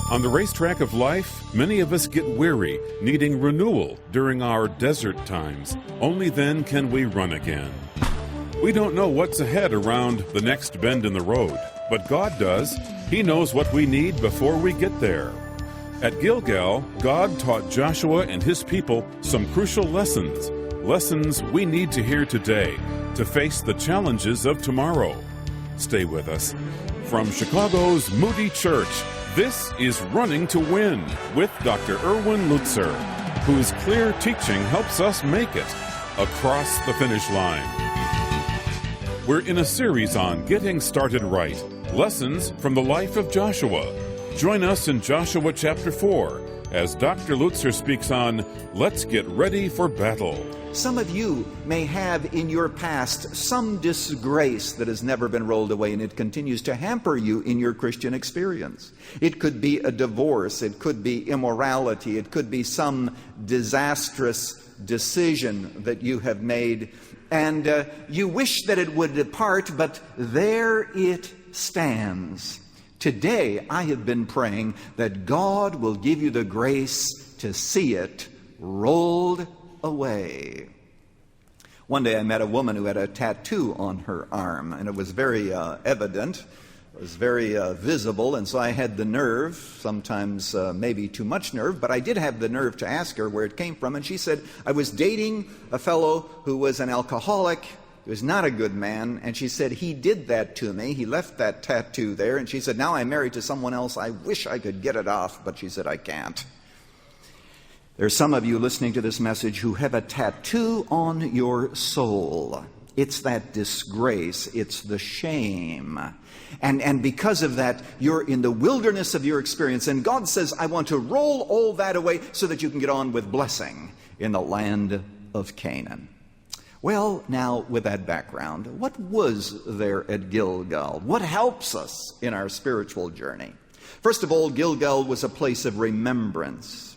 On the racetrack of life, many of us get weary, needing renewal during our desert times. Only then can we run again. We don't know what's ahead around the next bend in the road, but God does. He knows what we need before we get there. At Gilgal, God taught Joshua and his people some crucial lessons we need to hear today to face the challenges of tomorrow. Stay with us. From Chicago's Moody Church, this is Running to Win with Dr. Erwin Lutzer, whose clear teaching helps us make it across the finish line. We're in a series on Getting Started Right, lessons from the life of Joshua. Join us in Joshua chapter 4 as Dr. Lutzer speaks on Let's Get Ready for Battle. Some of you may have in your past some disgrace that has never been rolled away, and it continues to hamper you in your Christian experience. It could be a divorce, it could be immorality, it could be some disastrous decision that you have made, and you wish that it would depart, but there it stands. Today, I have been praying that God will give you the grace to see it rolled away. One day I met a woman who had a tattoo on her arm, and it was very evident. It was very visible, and so I had the nerve, sometimes maybe too much nerve, but I did have the nerve to ask her where it came from, and she said, I was dating a fellow who was an alcoholic. He was not a good man, and she said, he did that to me. He left that tattoo there, and she said, now I'm married to someone else. I wish I could get it off, but she said, I can't. There's some of you listening to this message who have a tattoo on your soul. It's that disgrace. It's the shame. And because of that, you're in the wilderness of your experience. And God says, I want to roll all that away so that you can get on with blessing in the land of Canaan. Well, now, with that background, what was there at Gilgal? What helps us in our spiritual journey? First of all, Gilgal was a place of remembrance.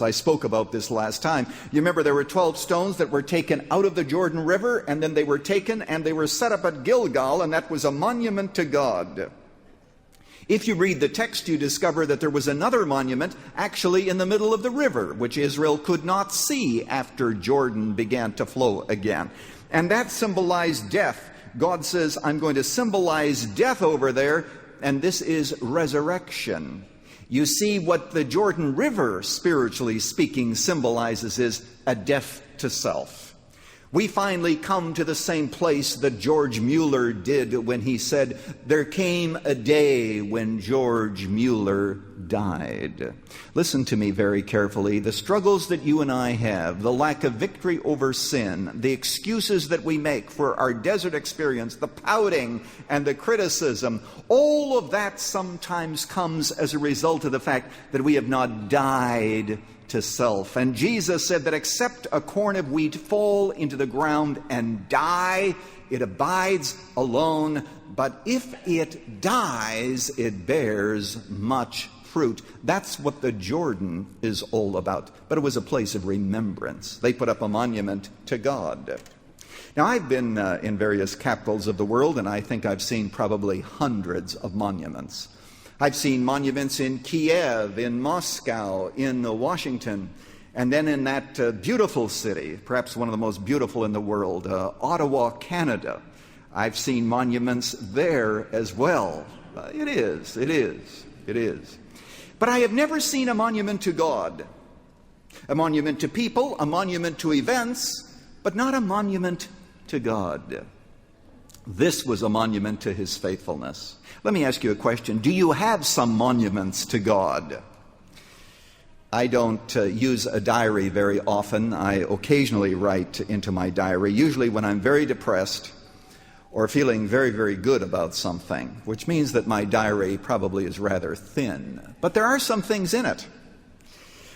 I spoke about this last time. You remember there were 12 stones that were taken out of the Jordan River, and then they were taken and they were set up at Gilgal, and that was a monument to God. If you read the text, you discover that there was another monument actually in the middle of the river, which Israel could not see after Jordan began to flow again. And that symbolized death. God says, I'm going to symbolize death over there, and this is resurrection. You see, what the Jordan River, spiritually speaking, symbolizes is a death to self. We finally come to the same place that George Mueller did when he said, there came a day when George Mueller died. Listen to me very carefully. The struggles that you and I have, the lack of victory over sin, the excuses that we make for our desert experience, the pouting and the criticism, all of that sometimes comes as a result of the fact that we have not died to self. And Jesus said that except a corn of wheat fall into the ground and die, it abides alone. But if it dies, it bears much fruit. That's what the Jordan is all about. But it was a place of remembrance. They put up a monument to God. Now, I've been in various capitals of the world, and I think I've seen probably hundreds of monuments. I've seen monuments in Kiev, in Moscow, in Washington, and then in that beautiful city, perhaps one of the most beautiful in the world, Ottawa, Canada. I've seen monuments there as well. It is. But I have never seen a monument to God, a monument to people, a monument to events, but not a monument to God. This was a monument to his faithfulness. Let me ask you a question. Do you have some monuments to God? I don't use a diary very often. I occasionally write into my diary, usually when I'm very depressed or feeling very, very good about something, which means that my diary probably is rather thin. But there are some things in it.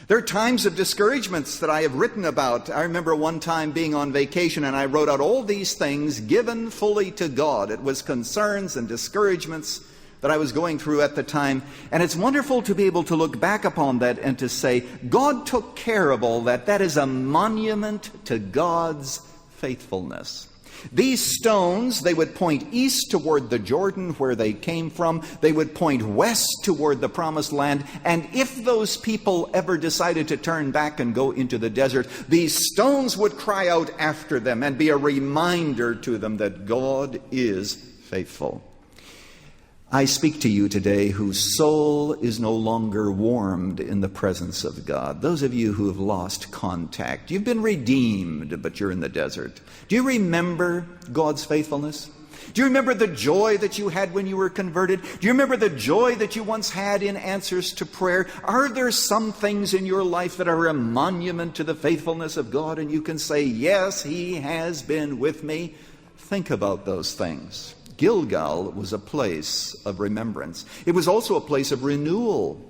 There are times of discouragements that I have written about. I remember one time being on vacation and I wrote out all these things given fully to God. It was concerns and discouragements that I was going through at the time. And it's wonderful to be able to look back upon that and to say, God took care of all that. That is a monument to God's faithfulness. These stones, they would point east toward the Jordan where they came from. They would point west toward the Promised Land. And if those people ever decided to turn back and go into the desert, these stones would cry out after them and be a reminder to them that God is faithful. I speak to you today whose soul is no longer warmed in the presence of God. Those of you who have lost contact, you've been redeemed, but you're in the desert. Do you remember God's faithfulness? Do you remember the joy that you had when you were converted? Do you remember the joy that you once had in answers to prayer? Are there some things in your life that are a monument to the faithfulness of God, and you can say, yes, He has been with me? Think about those things. Gilgal was a place of remembrance. It was also a place of renewal.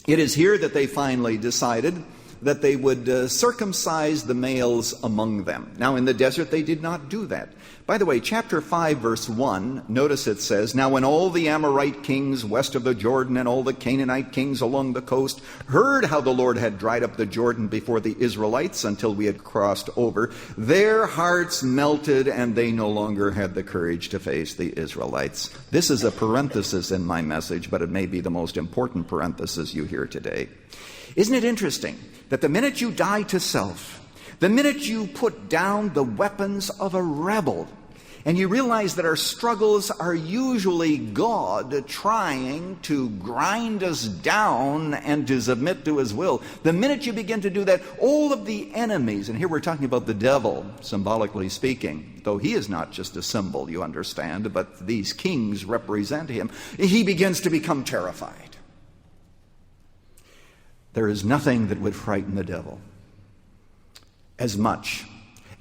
It is here that they finally decided that they would circumcise the males among them. Now, in the desert, they did not do that. By the way, chapter 5, verse 1, notice it says, "Now when all the Amorite kings west of the Jordan and all the Canaanite kings along the coast heard how the Lord had dried up the Jordan before the Israelites until we had crossed over, their hearts melted and they no longer had the courage to face the Israelites." This is a parenthesis in my message, but it may be the most important parenthesis you hear today. Isn't it interesting that the minute you die to self, the minute you put down the weapons of a rebel, and you realize that our struggles are usually God trying to grind us down and to submit to His will, the minute you begin to do that, all of the enemies, and here we're talking about the devil, symbolically speaking, though he is not just a symbol, you understand, but these kings represent him, he begins to become terrified. There is nothing that would frighten the devil as much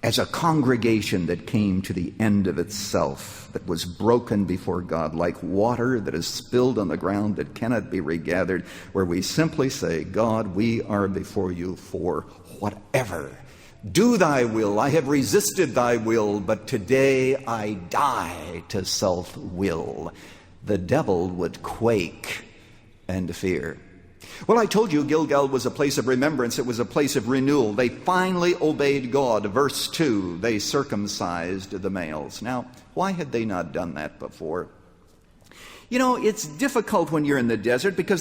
as a congregation that came to the end of itself, that was broken before God, like water that is spilled on the ground that cannot be regathered, where we simply say, God, we are before you for whatever. Do thy will. I have resisted thy will, but today I die to self-will. The devil would quake and fear. Well, I told you Gilgal was a place of remembrance. It was a place of renewal. They finally obeyed God. Verse 2, they circumcised the males. Now, why had they not done that before? You know, it's difficult when you're in the desert because